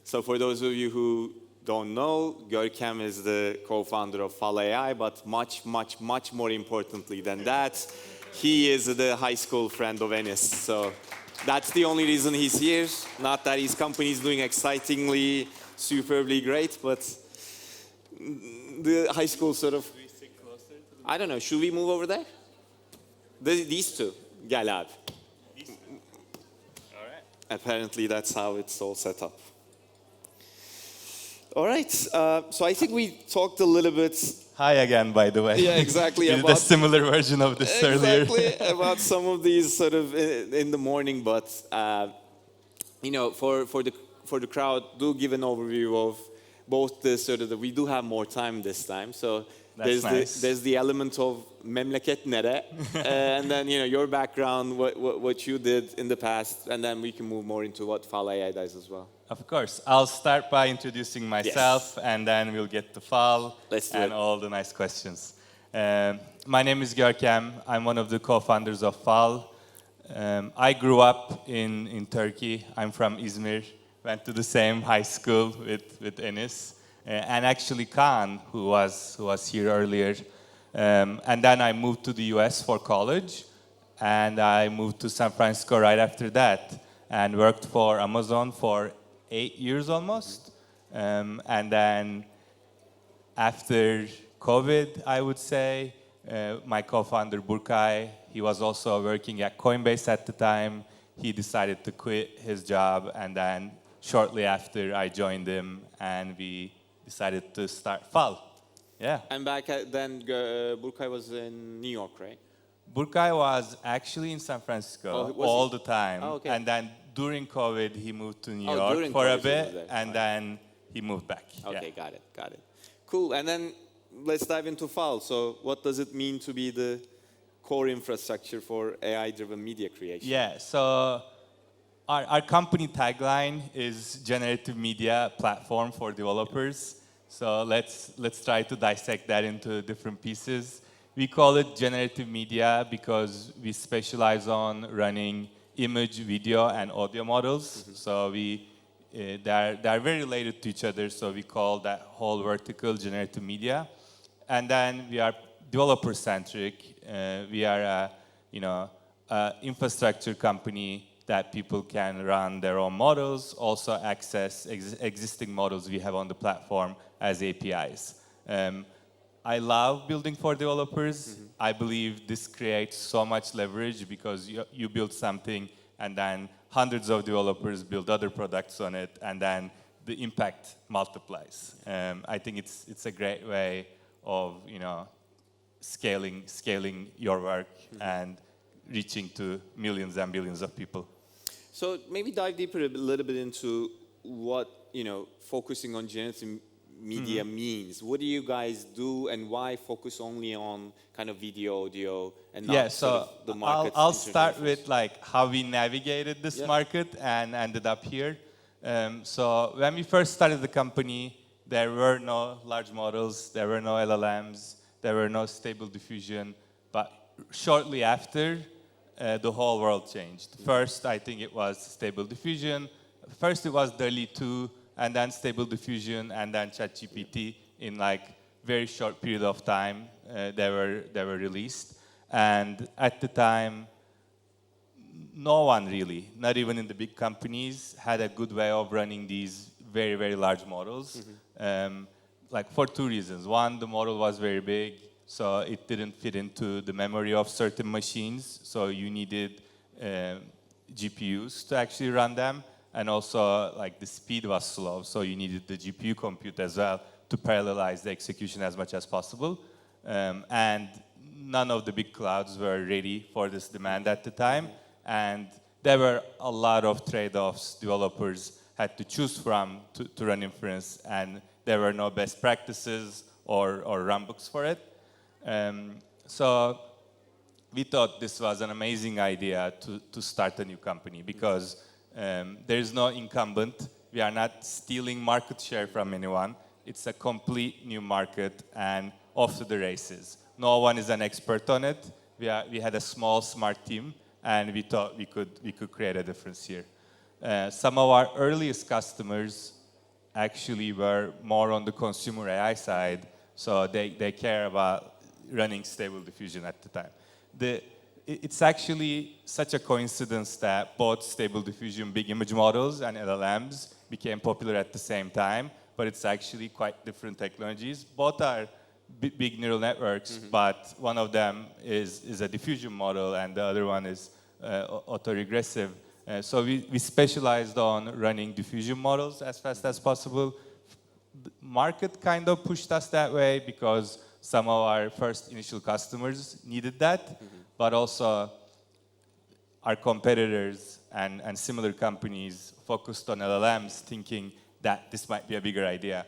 So for those of you who don't know, Görkem is the co-founder of Fal AI, but much, much, much more importantly than that, he is the high school friend of Enis. So that's the only reason he's here. Not that his company is doing excitingly, superbly great, but the high school sort of... I don't know, should we move over there? These two. Gel abi. All right. Apparently that's how it's all set up. All right, so I think we talked a little bit... Hi again, by the way. Yeah, exactly. We did a similar version of this earlier. Exactly, about some of these sort of in the morning, but you know, for the crowd, do give an overview of both the sort of we do have more time this time, so there's the element of memleket nere, and then you know your background, what you did in the past, and then we can move more into what Fal AI does as well. Of course. I'll start by introducing myself, and then we'll get to Fal and all the nice questions. My name is Görkem. I'm one of the co-founders of Fal. I grew up in Turkey. I'm from Izmir. Went to the same high school with Enis. And actually Kaan, who was here earlier. And then I moved to the US for college. And I moved to San Francisco right after that. And worked for Amazon for 8 years almost. And then after COVID, I would say, my co-founder Burkay, he was also working at Coinbase at the time. He decided to quit his job, and then shortly after I joined him, and we decided to start Fal. Yeah. And back then, Burkay was in New York, right? Burkay was actually in San Francisco all the time. Oh, okay. And then during COVID, he moved to New York for a bit, and then he moved back. Okay, got it. Cool, and then let's dive into Fal. So what does it mean to be the core infrastructure for AI-driven media creation? Yeah, so our company tagline is generative media platform for developers. So let's try to dissect that into different pieces. We call it generative media because we specialize on running image, video, and audio models. Mm-hmm. So they're very related to each other. So we call that whole vertical generative media. And then we are developer-centric. We are a infrastructure company that people can run their own models, also access existing models we have on the platform as APIs. I love building for developers. Mm-hmm. I believe this creates so much leverage because you build something and then hundreds of developers build other products on it, and then the impact multiplies. I think it's a great way of scaling your work and reaching to millions and billions of people. So maybe dive deeper a little bit into what focusing on generative media means. What do you guys do, and why focus only on kind of video, audio, and not sort of the market? I'll start with how we navigated this market and ended up here. So when we first started the company, there were no large models, there were no LLMs, there were no stable diffusion. But shortly after, the whole world changed. First, I think it was stable diffusion. First, it was DALL-E 2, and then stable diffusion, and then ChatGPT in very short period of time. They were released, and at the time, no one really, not even in the big companies, had a good way of running these very, very large models. Mm-hmm. For two reasons. One, the model was very big, so it didn't fit into the memory of certain machines. So you needed GPUs to actually run them. And also, the speed was slow, so you needed the GPU compute as well to parallelize the execution as much as possible. And none of the big clouds were ready for this demand at the time. And there were a lot of trade-offs developers had to choose from to run inference, and there were no best practices or runbooks for it. So we thought this was an amazing idea to start a new company because there is no incumbent. We are not stealing market share from anyone. It's a complete new market and off to the races. No one is an expert on it. We had a small, smart team, and we thought we could create a difference here. Some of our earliest customers actually were more on the consumer AI side, so they care about running Stable Diffusion at the time. It's actually such a coincidence that both Stable Diffusion big image models and LLMs became popular at the same time, but it's actually quite different technologies. Both are big neural networks, but one of them is a diffusion model and the other one is autoregressive. So we specialized on running diffusion models as fast as possible. The market kind of pushed us that way because some of our first initial customers needed that, but also our competitors and similar companies focused on LLMs thinking that this might be a bigger idea.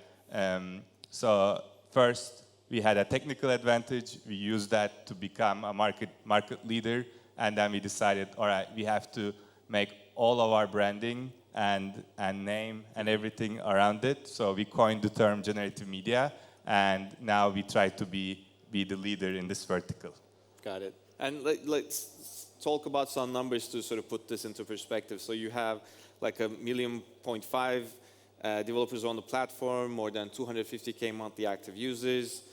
So first, we had a technical advantage. We used that to become a market leader, and then we decided, all right, we have to make all of our branding and name and everything around it. So we coined the term generative media, and now we try to be the leader in this vertical. Got it. And let's talk about some numbers to sort of put this into perspective. So you have like 1.5 million developers on the platform, more than 250K monthly active users,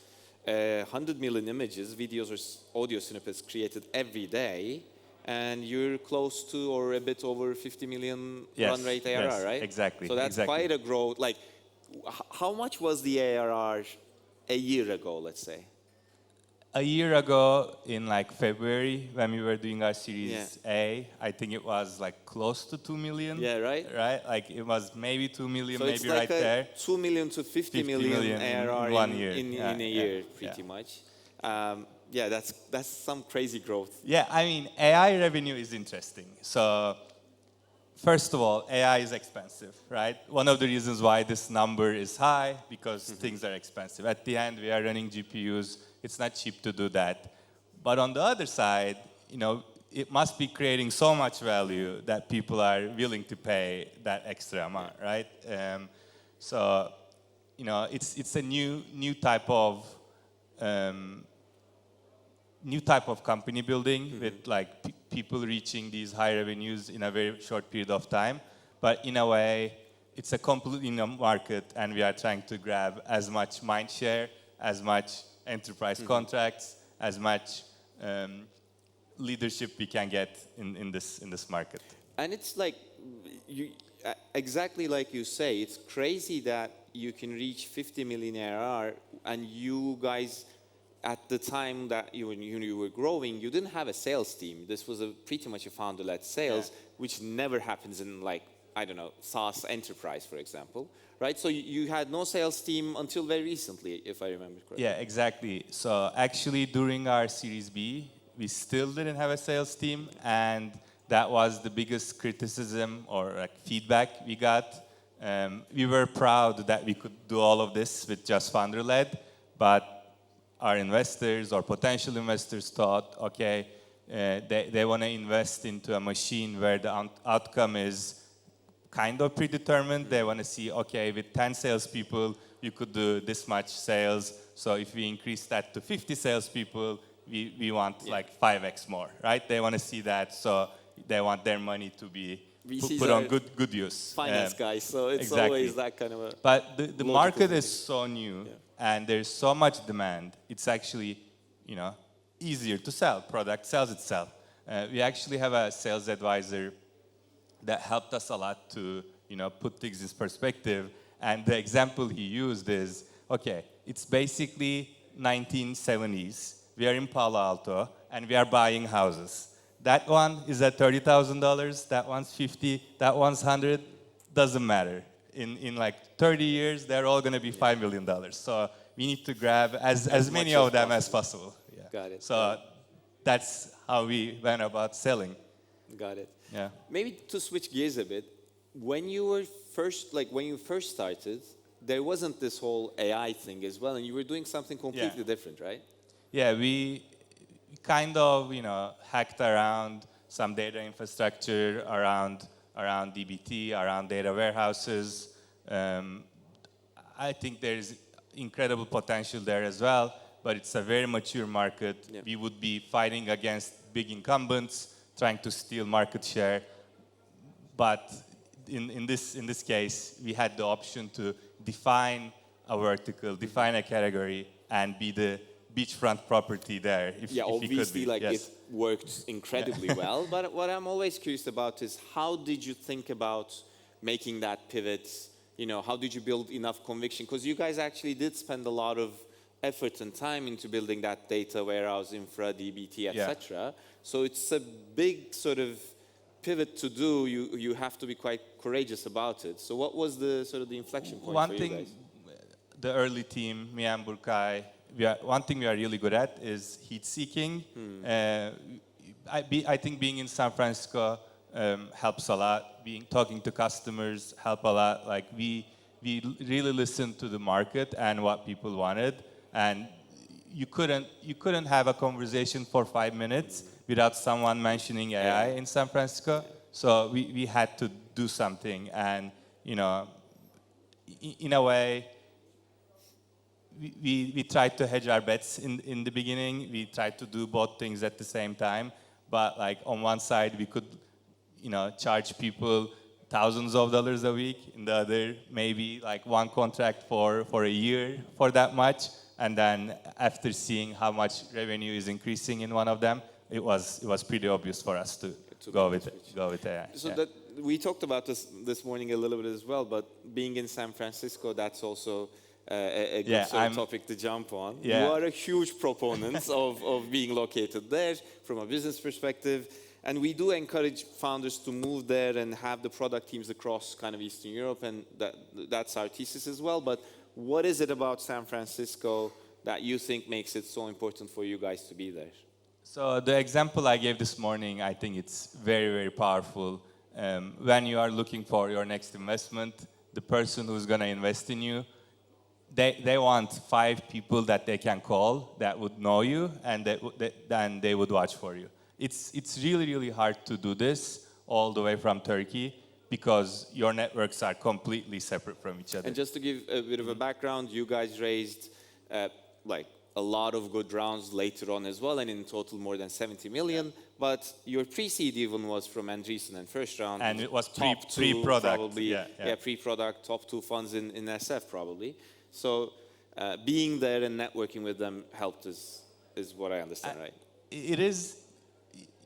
100 million images, videos or audio snippets created every day, and you're close to or a bit over 50 million run rate ARR, yes, right? Exactly. So that's quite a growth. Like, how much was the ARR a year ago, let's say? A year ago, in like February, when we were doing our Series A, I think it was like close to 2 million. Yeah, right? Right? Like it was maybe 2 million, so maybe it's like right there. 2 million to 50 million ARR in 1 year. in a year, pretty much. Yeah, that's some crazy growth. Yeah, I mean, AI revenue is interesting. So, first of all, AI is expensive, right? One of the reasons why this number is high, because things are expensive. At the end, we are running GPUs. It's not cheap to do that. But on the other side, you know, it must be creating so much value that people are willing to pay that extra amount, right? So, you know, it's a new type of company building with like people reaching these high revenues in a very short period of time. But in a way, it's a completely new market, and we are trying to grab as much mind share, as much enterprise contracts, as much leadership we can get in this market. And it's like, exactly like you say, it's crazy that you can reach 50 million ARR, and you guys, at the time that you were growing, you didn't have a sales team. This was pretty much a founder-led sales, which never happens in, like, I don't know, SaaS enterprise, for example, right? So you had no sales team until very recently, if I remember correctly. Yeah, exactly. So actually, during our Series B, we still didn't have a sales team, and that was the biggest criticism or like feedback we got. We were proud that we could do all of this with just founder-led, but our investors or potential investors thought, okay, they want to invest into a machine where the outcome is kind of predetermined. They want to see, okay, with 10 salespeople, you could do this much sales. So if we increase that to 50 salespeople, we want like 5x more, right? They want to see that, so they want their money to be put on good use. Finance guys, so it's exactly. always that kind of a... But the market is so new, and there's so much demand. It's actually, you know, easier to sell. Product sells itself. We actually have a sales advisor that helped us a lot to, you know, put things in perspective. And the example he used is, okay, it's basically 1970s. We are in Palo Alto, and we are buying houses. That one is at $30,000. That one's 50. That one's 100. Doesn't matter. In like 30 years, they're all going to be $5 million. So we need to grab as many of them as possible. Yeah. Got it. So that's how we went about selling. Got it. Yeah. Maybe to switch gears a bit, when you first started, there wasn't this whole AI thing as well, and you were doing something completely different, right? Yeah, we kind of, you know, hacked around some data infrastructure around dbt, around data warehouses. I think there's incredible potential there as well, but it's a very mature market. Yeah. We would be fighting against big incumbents, trying to steal market share. But in this case, we had the option to define a vertical, define a category, and be the beachfront property there. If Yeah, if we could obviously, be. like Yes. it worked incredibly well. But what I'm always curious about is how did you think about making that pivot? You know, how did you build enough conviction? Because you guys actually did spend a lot of effort and time into building that data warehouse, infra, DBT, etc. So it's a big sort of pivot to do. You have to be quite courageous about it. So what was the sort of the inflection point One for thing, you guys? the early team, me and Burkay, one thing we are really good at is heat seeking. I think being in San Francisco helps a lot. Talking to customers help a lot. Like we really listened to the market and what people wanted, and you couldn't have a conversation for 5 minutes without someone mentioning AI in San Francisco. So we had to do something, and you know, in a way, we tried to hedge our bets in the beginning. We tried to do both things at the same time. But like on one side, we could, you know, charge people thousands of dollars a week. In the other, maybe like one contract for a year for that much. And then after seeing how much revenue is increasing in one of them, it was pretty obvious for us to go with AI. So that we talked about this morning a little bit as well. But being in San Francisco, that's also a good sort of topic to jump on. Yeah. You are a huge proponent of being located there from a business perspective. And we do encourage founders to move there and have the product teams across kind of Eastern Europe. And that's our thesis as well. But what is it about San Francisco that you think makes it so important for you guys to be there? So the example I gave this morning, I think it's very, very powerful. When you are looking for your next investment, the person who's going to invest in you, they want 5 people that they can call that would know you and then they would watch for you. It's really, really hard to do this all the way from Turkey because your networks are completely separate from each other. And just to give a bit of a background, you guys raised like a lot of good rounds later on as well, and in total more than 70 million. But your pre-seed even was from Andreessen and first round. And it was top pre-product. Probably, pre-product, top 2 funds in SF probably. So being there and networking with them helped us, is what I understand, right? It is,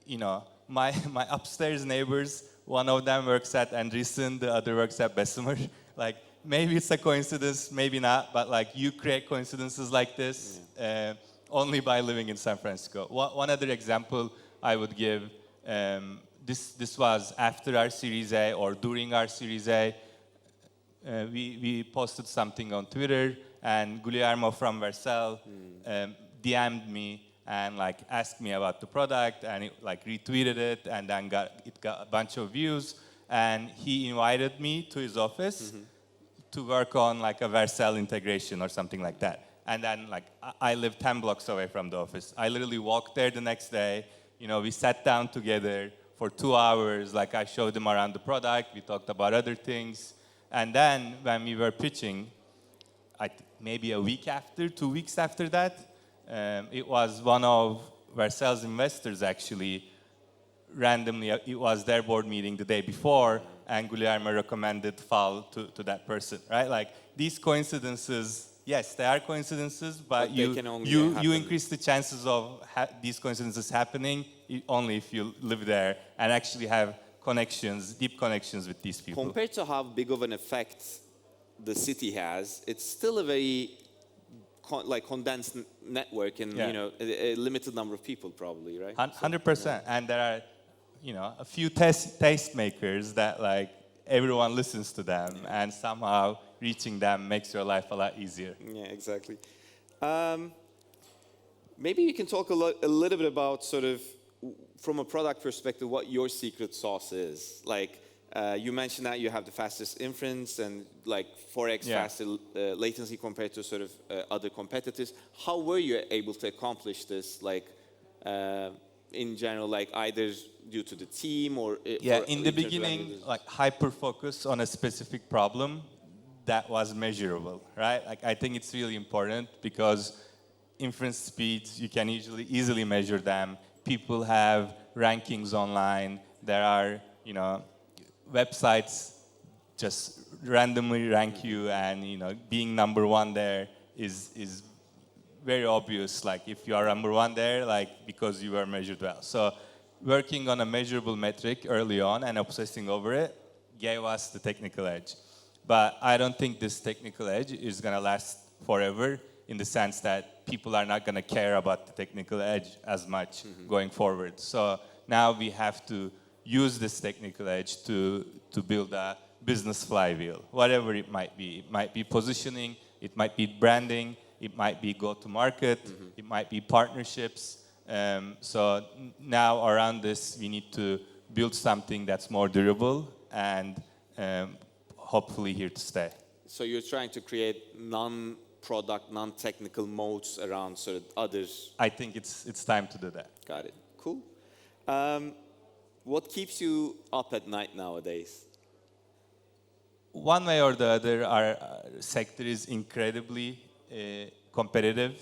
you know, my upstairs neighbors, one of them works at Andreessen, the other works at Bessemer. Like, maybe it's a coincidence, maybe not, but like you create coincidences like this only by living in San Francisco. One other example I would give, this was after our Series A or during our Series A. We posted something on Twitter, and Guillermo from Vercel DM'd me and like asked me about the product, and it like retweeted it, and then got a bunch of views, and he invited me to his office to work on like a Vercel integration or something like that. And then like I live 10 blocks away from the office. I literally walked there the next day. You know, we sat down together for 2 hours. Like I showed him around the product. We talked about other things. And then when we were pitching, maybe a week after, 2 weeks after that, it was one of Vercel's investors actually, randomly, it was their board meeting the day before, and Guillermo recommended Fal to that person, right? Like these coincidences, yes, they are coincidences, but you increase the chances of these coincidences happening only if you live there and actually have connections, deep connections with these people. Compared to how big of an effect the city has, it's still a very condensed network and you know a limited number of people probably, right? 100%. And there are, you know, a few tastemakers that like everyone listens to them, and somehow reaching them makes your life a lot easier. Yeah, exactly. Maybe we can talk a little bit about sort of from a product perspective what your secret sauce is. Like you mentioned that you have the fastest inference and like 4x faster latency compared to sort of other competitors. How were you able to accomplish this? Like in general, like either due to the team or in the beginning, like hyper focus on a specific problem that was measurable, right? Like I think it's really important because inference speeds, you can easily measure them. People have rankings online. There are, you know, websites just randomly rank you, and being number one there is very obvious. Like if you are number one there, like because you were measured well. So working on a measurable metric early on and obsessing over it gave us the technical edge. But I don't think this technical edge is going to last forever, in the sense that people are not going to care about the technical edge as much going forward. So now we have to use this technical edge to build a business flywheel, whatever it might be. It might be positioning, it might be branding, it might be go-to-market, it might be partnerships. So now around this, we need to build something that's more durable and hopefully here to stay. So you're trying to create non-product, non-technical modes around sort of others. I think it's time to do that. Got it. Cool. What keeps you up at night nowadays? One way or the other, our sector is incredibly competitive.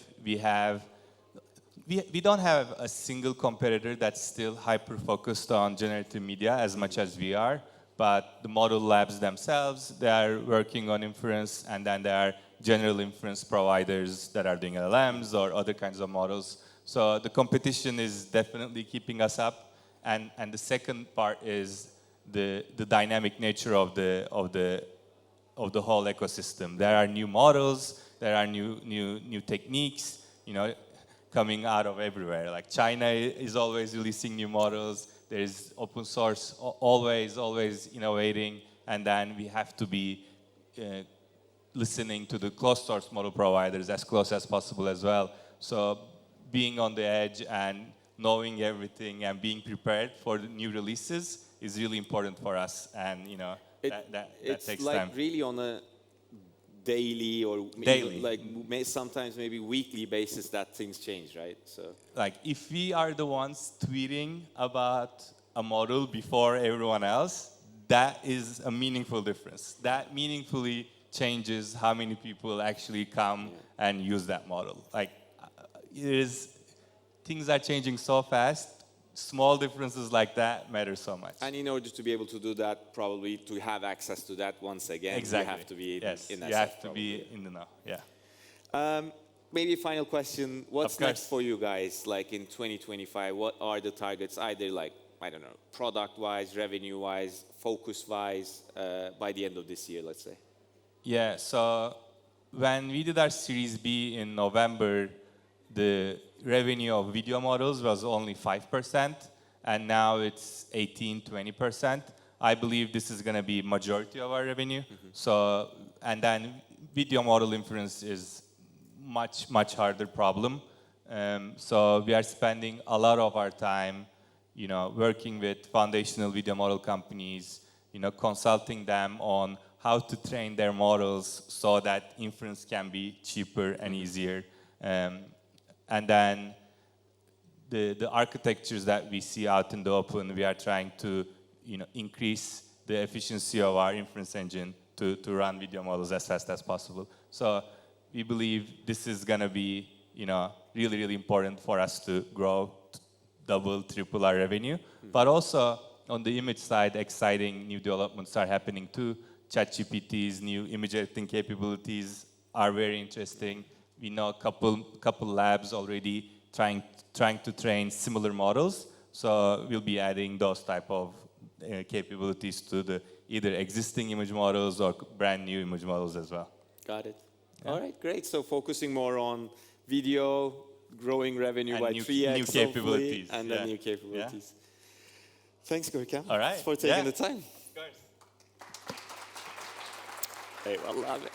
We don't have a single competitor that's still hyper-focused on generative media as much as we are. But the model labs themselves, they are working on inference, and then there are general inference providers that are doing LLMs or other kinds of models. So the competition is definitely keeping us up. And the second part is the dynamic nature of the whole ecosystem. There are new models, there are new techniques, coming out of everywhere. Like China is always releasing new models. There is open source, always innovating, and then we have to be listening to the closed source model providers as close as possible as well. So being on the edge and knowing everything and being prepared for the new releases is really important for us, and that takes time. It's like really on a daily or sometimes maybe weekly basis that things change, right? So like if we are the ones tweeting about a model before everyone else, that is a meaningful difference. That meaningfully changes how many people actually come and use that model. Like things are changing so fast. Small differences like that matter so much. And in order to be able to do that, probably to have access to that once again, exactly. You have to be in that. You have to be in the know. Yeah. Maybe a final question. What's next for you guys? Like in 2025, what are the targets? Either like, I don't know, product-wise, revenue-wise, focus-wise, by the end of this year, let's say. Yeah. So when we did our Series B in November, the revenue of video models was only 5%, and now it's 18-20%. I believe this is going to be majority of our revenue. So, and then video model inference is much harder problem. So we are spending a lot of our time, working with foundational video model companies, consulting them on how to train their models so that inference can be cheaper and easier. And then the architectures that we see out in the open, we are trying to increase the efficiency of our inference engine to run video models as fast as possible. So we believe this is going to be really important for us to grow, double, triple our revenue. But also on the image side, exciting new developments are happening too. ChatGPT's new image editing capabilities are very interesting. We know a couple labs already trying to train similar models. So we'll be adding those type of capabilities to the either existing image models or brand new image models as well. Got it. Yeah. All right, great. So focusing more on video, growing revenue and by 3x, new capabilities, and then new capabilities. Yeah. Thanks, Görkem. All right. For taking the time. Of course. Eyvallah abi.